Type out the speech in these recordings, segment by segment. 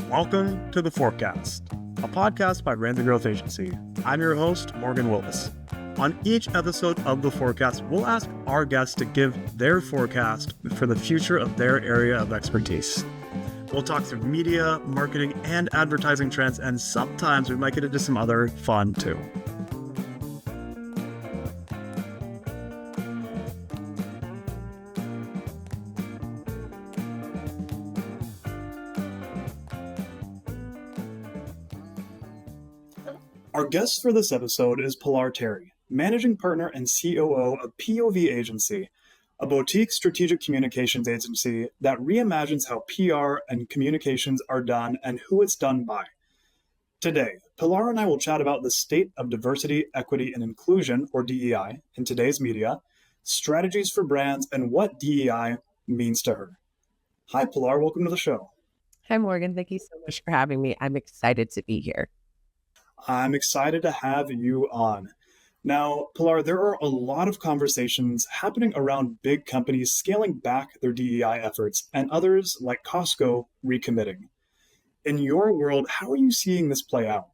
Welcome to The Forecast, a podcast by Brand Growth Agency. I'm your host, Morgan Willis. On each episode of The Forecast, we'll ask our guests to give their forecast for the future of their area of expertise. We'll talk through media, marketing, and advertising trends, and sometimes we might get into some other fun too. Our guest for this episode is Pilaar Terry, Managing Partner and COO of POV Agency, a boutique strategic communications agency that reimagines how PR and communications are done and who it's done by. Today, Pilaar and I will chat about the state of diversity, equity, and inclusion, or DEI, in today's media, strategies for brands, and what DEI means to her. Hi, Pilaar. Welcome to the show. Hi, Morgan. Thank you so much for having me. I'm excited to be here. I'm excited to have you on. Now, Pilaar, there are a lot of conversations happening around big companies scaling back their DEI efforts and others, like Costco, recommitting. In your world, how are you seeing this play out?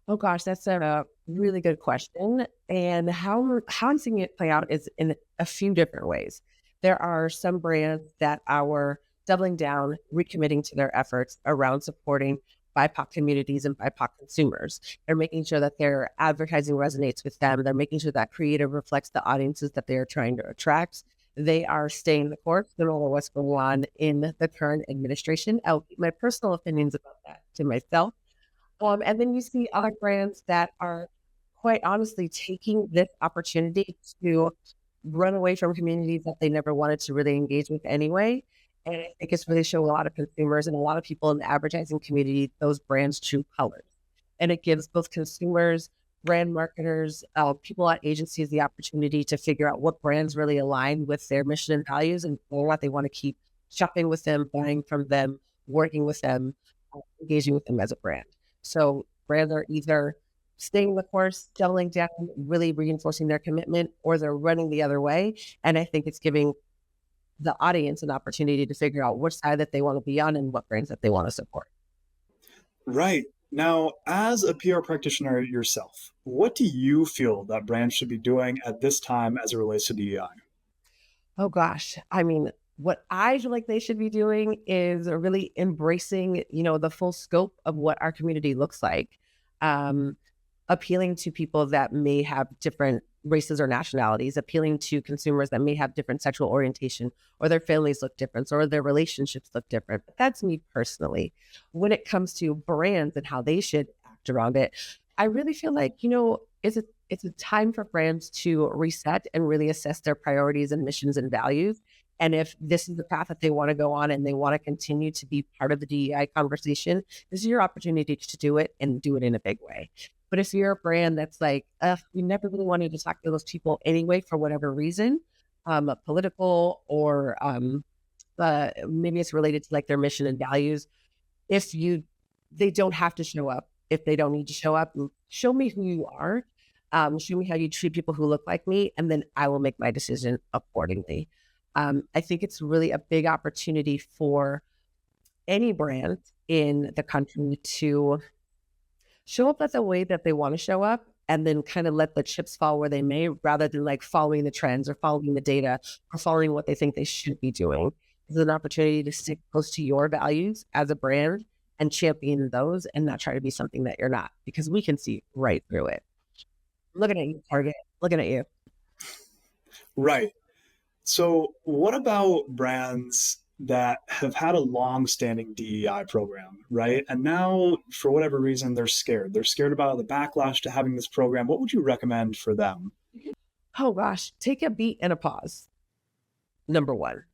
Oh, gosh, that's a really good question. And how I'm seeing it play out is in a few different ways. There are some brands that are doubling down, recommitting to their efforts around supporting BIPOC communities and BIPOC consumers. They're making sure that their advertising resonates with them. They're making sure that creative reflects the audiences that they are trying to attract. They are staying the course no matter what's going on in the current administration. I'll keep my personal opinions about that to myself. And then you see other brands that are quite honestly taking this opportunity to run away from communities that they never wanted to really engage with anyway. And I think it's really showing a lot of consumers and a lot of people in the advertising community those brands' true colors. And it gives both consumers, brand marketers, people at agencies the opportunity to figure out what brands really align with their mission and values and what they want to keep shopping with them, buying from them, working with them, engaging with them as a brand. So brands are either staying the course, doubling down, really reinforcing their commitment, or they're running the other way. And I think it's giving the audience an opportunity to figure out which side that they want to be on and what brands that they want to support. Right. Now, as a PR practitioner yourself, what do you feel that brands should be doing at this time as it relates to DEI? Oh, gosh. I mean, what I feel like they should be doing is really embracing, the full scope of what our community looks like, appealing to people that may have different races or nationalities, appealing to consumers that may have different sexual orientation, or their families look different, or their relationships look different. But that's me personally. When it comes to brands and how they should act around it, I really feel like, it's a time for brands to reset and really assess their priorities and missions and values. And if this is the path that they want to go on and they want to continue to be part of the DEI conversation, this is your opportunity to do it and do it in a big way. But if you're a brand that's like, we never really wanted to talk to those people anyway, for whatever reason, political or maybe it's related to like their mission and values. They don't have to show up. If they don't need to show up, show me who you are. Show me how you treat people who look like me, and then I will make my decision accordingly. I think it's really a big opportunity for any brand in the country to show up as the way that they want to show up, and then kind of let the chips fall where they may, rather than like following the trends or following the data or following what they think they should be doing. It's an opportunity to stick close to your values as a brand and champion those and not try to be something that you're not, because we can see right through it. Looking at you, Target, looking at you. Right. So what about brands that have had a long-standing DEI program, right? And now, for whatever reason, they're scared. They're scared about the backlash to having this program. What would you recommend for them? Oh, gosh. Take a beat and a pause. Number one,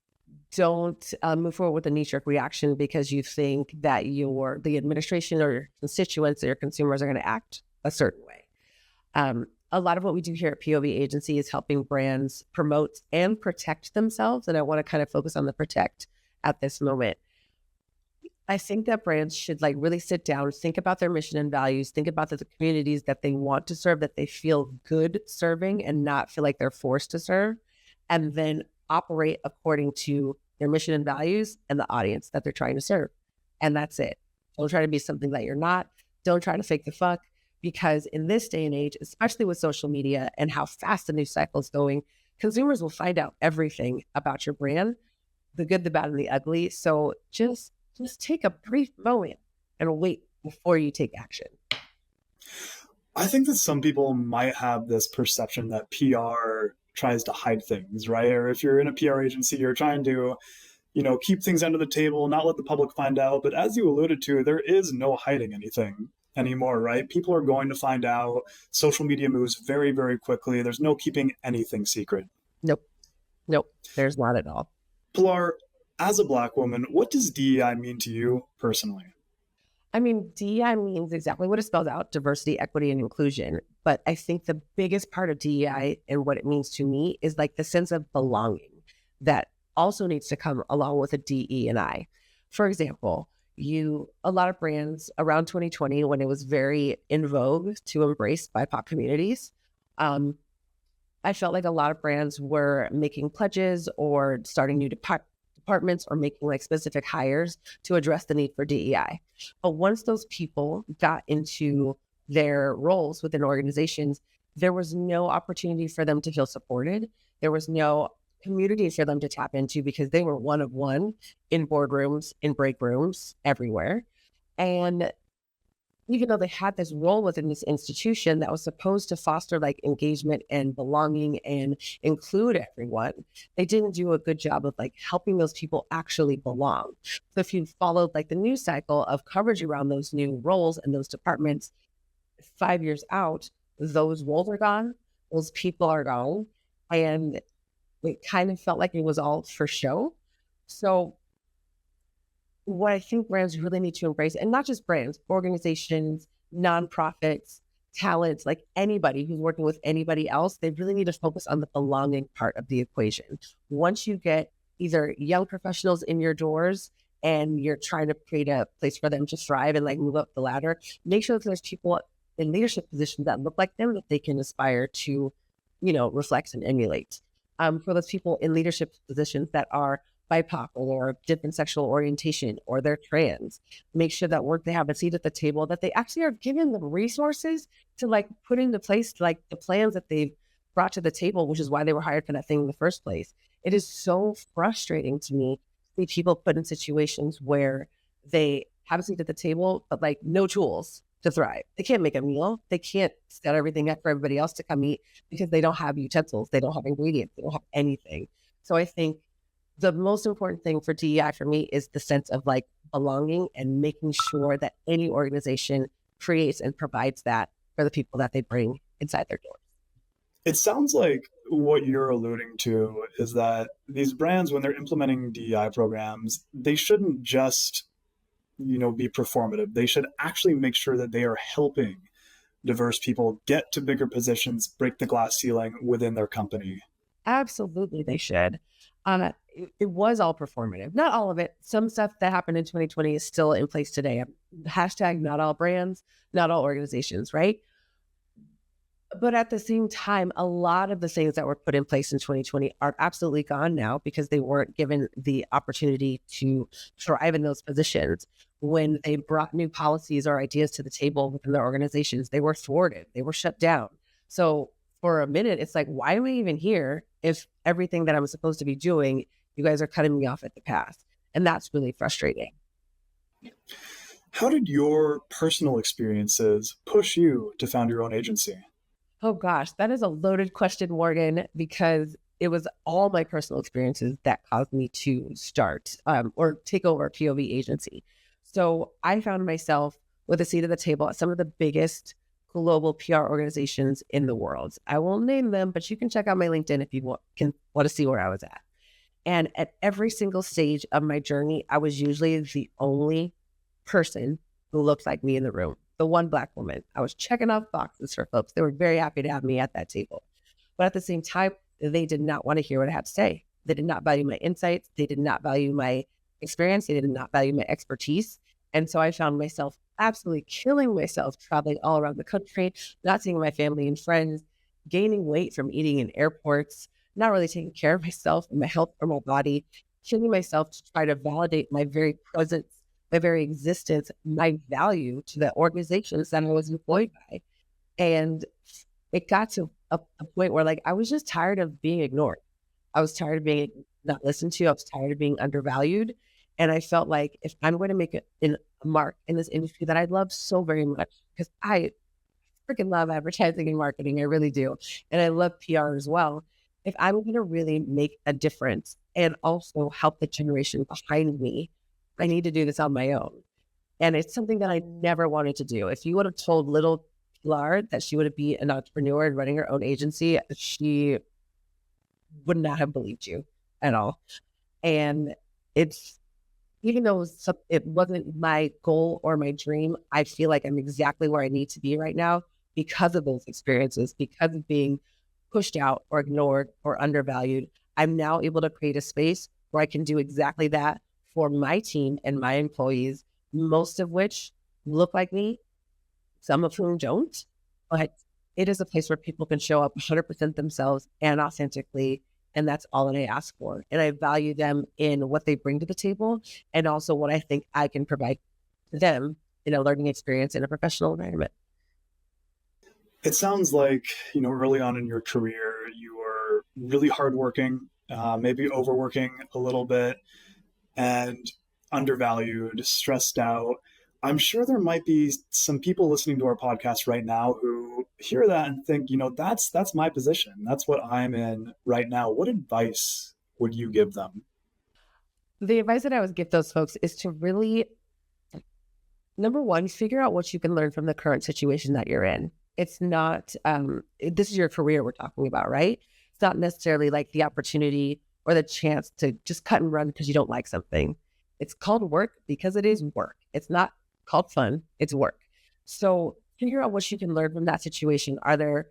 don't move forward with a knee-jerk reaction because you think that the administration or your constituents or your consumers are going to act a certain way. A lot of what we do here at POV Agency is helping brands promote and protect themselves. And I want to kind of focus on the protect at this moment. I think that brands should really sit down, think about their mission and values, think about the communities that they want to serve, that they feel good serving and not feel like they're forced to serve, and then operate according to their mission and values and the audience that they're trying to serve. And that's it. Don't try to be something that you're not. Don't try to fake the fuck, because in this day and age, especially with social media and how fast the news cycle is going, consumers will find out everything about your brand, the good, the bad, and the ugly. So just take a brief moment and wait before you take action. I think that some people might have this perception that PR tries to hide things, right? Or if you're in a PR agency, you're trying to, keep things under the table, not let the public find out. But as you alluded to, there is no hiding anything anymore, right? People are going to find out. Social media moves very, very quickly. There's no keeping anything secret. Nope. There's not at all. Pilar, as a Black woman, what does DEI mean to you personally? I mean, DEI means exactly what it spells out: diversity, equity, and inclusion. But I think the biggest part of DEI and what it means to me is like the sense of belonging that also needs to come along with a DE and I. For example, a lot of brands around 2020, when it was very in vogue to embrace BIPOC communities, I felt like a lot of brands were making pledges or starting new departments or making like specific hires to address the need for DEI. But once those people got into their roles within organizations, there was no opportunity for them to feel supported. There was no community for them to tap into because they were one of one in boardrooms, in break rooms, everywhere. And even though they had this role within this institution that was supposed to foster like engagement and belonging and include everyone, they didn't do a good job of like helping those people actually belong. So if you followed like the news cycle of coverage around those new roles and those departments, 5 years out, those roles are gone, those people are gone, and it kind of felt like it was all for show. So what I think brands really need to embrace, and not just brands, organizations, nonprofits, talents, like anybody who's working with anybody else, they really need to focus on the belonging part of the equation. Once you get either young professionals in your doors and you're trying to create a place for them to thrive and like move up the ladder, make sure that there's people in leadership positions that look like them that they can aspire to, reflect and emulate. For those people in leadership positions that are BIPOC or different sexual orientation or they're trans, make sure that they have a seat at the table, that they actually are given the resources to like put into place like the plans that they've brought to the table, which is why they were hired for that thing in the first place. It is so frustrating to me to see people put in situations where they have a seat at the table, but like no tools to thrive. They can't make a meal. They can't set everything up for everybody else to come eat because they don't have utensils. They don't have ingredients. They don't have anything. So I think the most important thing for DEI for me is the sense of like belonging and making sure that any organization creates and provides that for the people that they bring inside their doors. It sounds like what you're alluding to is that these brands, when they're implementing DEI programs, they shouldn't just, be performative. They should actually make sure that they are helping diverse people get to bigger positions, break the glass ceiling within their company. Absolutely, they should. It was all performative. Not all of it. Some stuff that happened in 2020 is still in place today. Hashtag not all brands, not all organizations, right? But at the same time, a lot of the things that were put in place in 2020 are absolutely gone now because they weren't given the opportunity to thrive in those positions. When they brought new policies or ideas to the table within their organizations, they were thwarted, they were shut down. So for a minute, it's like, why am I even here if everything that I'm supposed to be doing, you guys are cutting me off at the pass? And that's really frustrating. How did your personal experiences push you to found your own agency? Oh gosh, that is a loaded question, Morgan, because it was all my personal experiences that caused me to start or take over a POV agency. So I found myself with a seat at the table at some of the biggest global PR organizations in the world. I won't name them, but you can check out my LinkedIn if you want to see where I was at. And at every single stage of my journey, I was usually the only person who looked like me in the room, the one Black woman. I was checking off boxes for folks. They were very happy to have me at that table. But at the same time, they did not want to hear what I had to say. They did not value my insights. They did not value my experience. They did not value my expertise. And so I found myself absolutely killing myself, traveling all around the country, not seeing my family and friends, gaining weight from eating in airports, not really taking care of myself and my health or my body, killing myself to try to validate my very presence my very existence, my value to the organizations that I was employed by. And it got to a point where like I was just tired of being ignored. I was tired of being not listened to. I was tired of being undervalued. And I felt like if I'm going to make a mark in this industry that I love so very much, because I freaking love advertising and marketing, I really do. And I love PR as well. If I'm going to really make a difference and also help the generation behind me, I need to do this on my own. And it's something that I never wanted to do. If you would have told little Pilar that she would be an entrepreneur and running her own agency, she would not have believed you at all. And it's, even though it wasn't my goal or my dream, I feel like I'm exactly where I need to be right now because of those experiences, because of being pushed out or ignored or undervalued. I'm now able to create a space where I can do exactly that for my team and my employees, most of which look like me, some of whom don't. But it is a place where people can show up 100% themselves and authentically. And that's all that I ask for. And I value them in what they bring to the table and also what I think I can provide to them in a learning experience in a professional environment. It sounds like, early on in your career, you were really hardworking, maybe overworking a little bit, and undervalued, stressed out. I'm sure there might be some people listening to our podcast right now who hear that and think, that's my position. That's what I'm in right now. What advice would you give them? The advice that I would give those folks is to really, number one, figure out what you can learn from the current situation that you're in. It's not, this is your career we're talking about, right? It's not necessarily like the opportunity or the chance to just cut and run because you don't like something. It's called work because it is work. It's not called fun, it's work. So figure out what you can learn from that situation. Are there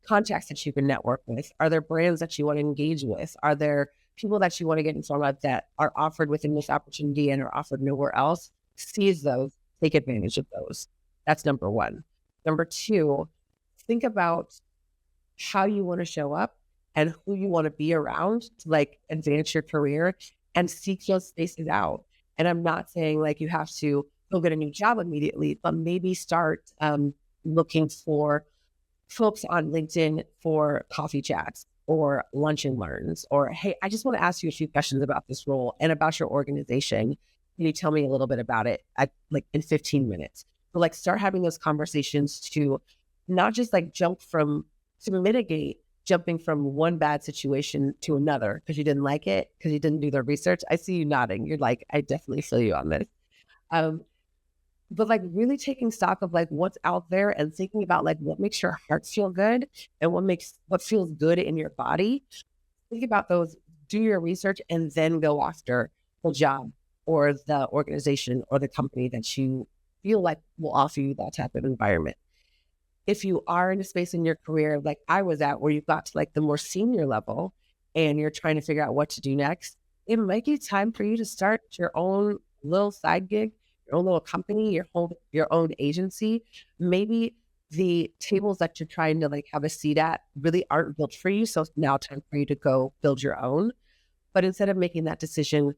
contacts that you can network with? Are there brands that you want to engage with? Are there people that you want to get in front of that are offered within this opportunity and are offered nowhere else? Seize those, take advantage of those. That's number one. Number two, think about how you want to show up and who you want to be around to like advance your career and seek those spaces out. And I'm not saying like you have to go get a new job immediately, but maybe start looking for folks on LinkedIn for coffee chats or lunch and learns, or, hey, I just want to ask you a few questions about this role and about your organization. Can you tell me a little bit about it in 15 minutes? So like start having those conversations to not just like to mitigate jumping from one bad situation to another because you didn't like it, because you didn't do the research. I see you nodding. You're like, I definitely feel you on this. But like really taking stock of like what's out there and thinking about like what makes your heart feel good and what feels good in your body. Think about those, do your research, and then go after the job or the organization or the company that you feel like will offer you that type of environment. If you are in a space in your career like I was at, where you've got to like the more senior level and you're trying to figure out what to do next, it might be time for you to start your own little side gig, your own little company, your own agency. Maybe the tables that you're trying to like have a seat at really aren't built for you. So it's now time for you to go build your own. But instead of making that decision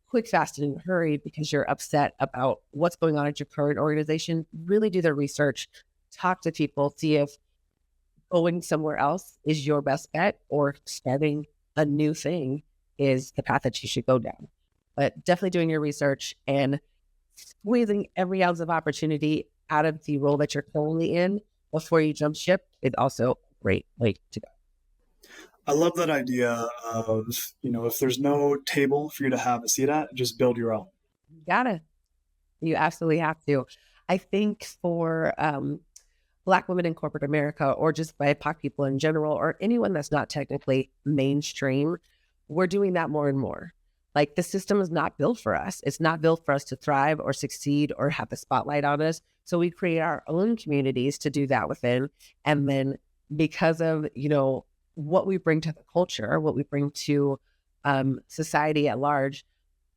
quick, fast, and in a hurry because you're upset about what's going on at your current organization, really do the research, talk to people, see if going somewhere else is your best bet or starting a new thing is the path that you should go down. But definitely doing your research and squeezing every ounce of opportunity out of the role that you're currently in before you jump ship is also a great way to go. I love that idea of, if there's no table for you to have a seat at, just build your own. You absolutely have to. I think for Black women in corporate America, or just BIPOC people in general, or anyone that's not technically mainstream, we're doing that more and more. Like the system is not built for us. It's not built for us to thrive or succeed or have the spotlight on us. So we create our own communities to do that within. And then because of, what we bring to the culture, what we bring to society at large,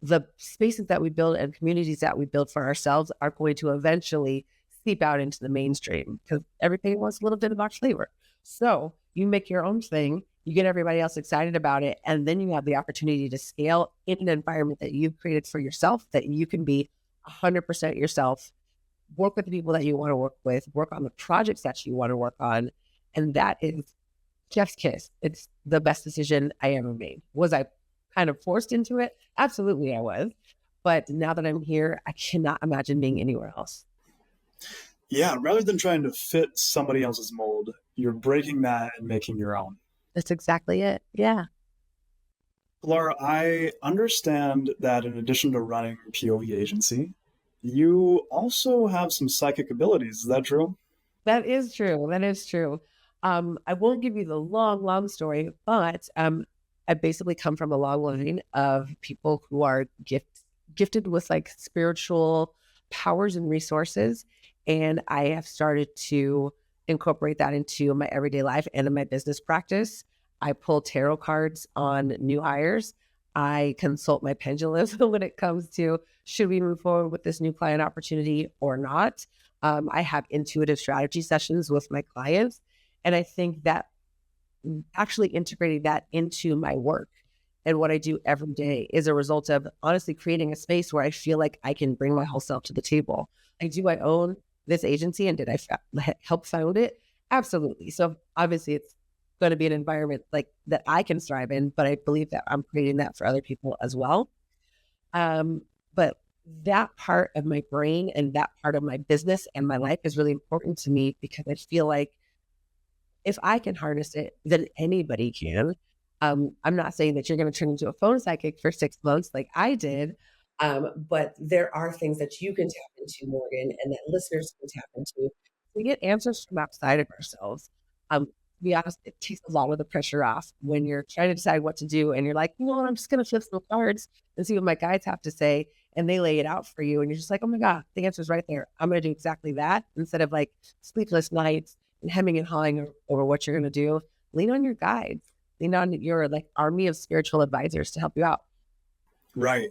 the spaces that we build and communities that we build for ourselves are going to eventually seep out into the mainstream because everybody wants a little bit of our flavor. So you make your own thing, you get everybody else excited about it, and then you have the opportunity to scale in an environment that you've created for yourself that you can be 100% yourself, work with the people that you want to work with, work on the projects that you want to work on. And that is chef's kiss. It's the best decision I ever made. Was I kind of forced into it? Absolutely, I was. But now that I'm here, I cannot imagine being anywhere else. Yeah, rather than trying to fit somebody else's mold, you're breaking that and making your own. That's exactly it. Yeah. Pilar, I understand that in addition to running POV agency, you also have some psychic abilities. Is that true? That is true. That is true. I won't give you the long story, but I basically come from a long line of people who are gifted with like spiritual powers and resources. And I have started to incorporate that into my everyday life and in my business practice. I pull tarot cards on new hires. I consult my pendulums when it comes to should we move forward with this new client opportunity or not. I have intuitive strategy sessions with my clients. And I think that actually integrating that into my work and what I do every day is a result of honestly creating a space where I feel like I can bring my whole self to the table. Do I own this agency and did I help found it? Absolutely. So obviously it's going to be an environment like that I can thrive in, but I believe that I'm creating that for other people as well. But that part of my brain and that part of my business and my life is really important to me because I feel like if I can harness it, then anybody can. I'm not saying that you're going to turn into a phone psychic for 6 months like I did, but there are things that you can tap into, Morgan, and that listeners can tap into. We get answers from outside of ourselves. To be honest, it takes a lot of the pressure off when you're trying to decide what to do and you're like, well, I'm just going to flip some cards and see what my guides have to say. And they lay it out for you. And you're just like, oh my God, the answer's right there. I'm going to do exactly that instead of like sleepless nights and hemming and hawing over what you're going to do. Lean on your guides. Lean on your like army of spiritual advisors to help you out. Right.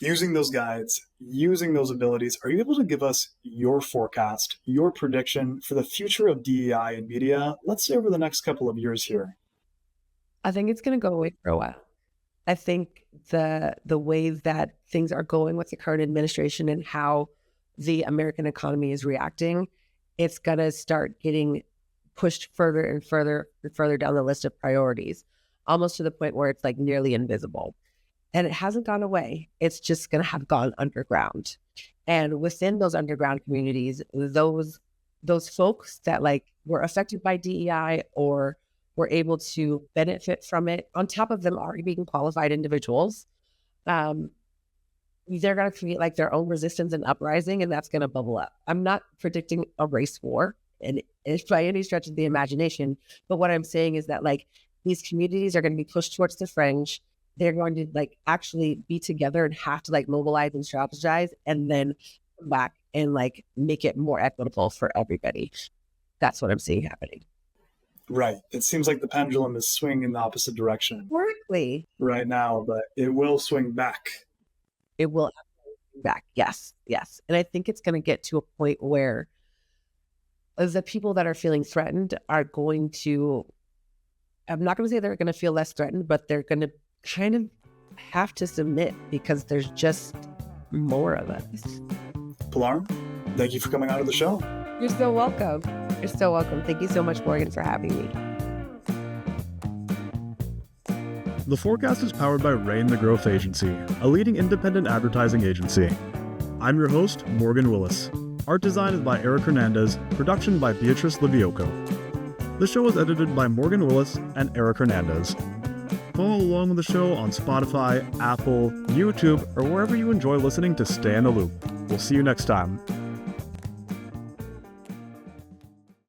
Using those guides, using those abilities, are you able to give us your forecast, your prediction for the future of DEI in media, let's say over the next couple of years here? I think it's going to go away for a while. I think the way that things are going with the current administration and how the American economy is reacting, it's going to start getting pushed further and further down the list of priorities, almost to the point where it's like nearly invisible. And it hasn't gone away. It's just going to have gone underground. And within those underground communities, those folks that like were affected by DEI or were able to benefit from it, on top of them already being qualified individuals, they're going to create like their own resistance and uprising, and that's going to bubble up. I'm not predicting a race war and it's by any stretch of the imagination. But what I'm saying is that like these communities are going to be pushed towards the fringe. They're going to like actually be together and have to like mobilize and strategize and then come back and like make it more equitable for everybody. That's what I'm seeing happening. Right. It seems like the pendulum is swinging in the opposite direction. Exactly. Right now, but it will swing back. It will swing back. Yes. Yes. And I think it's going to get to a point where the people that are feeling threatened are going to, I'm not going to say they're going to feel less threatened, but they're going to kind of have to submit because there's just more of us. Pilar, thank you for coming out of the show. You're so welcome. You're so welcome. Thank you so much, Morgan, for having me. The Forecast is powered by Rein the Growth Agency, a leading independent advertising agency. I'm your host, Morgan Willis. Art design is by Eric Hernandez, production by Beatrice Livioco. The show is edited by Morgan Willis and Eric Hernandez. Follow along with the show on Spotify, Apple, YouTube, or wherever you enjoy listening to stay in the loop. We'll see you next time.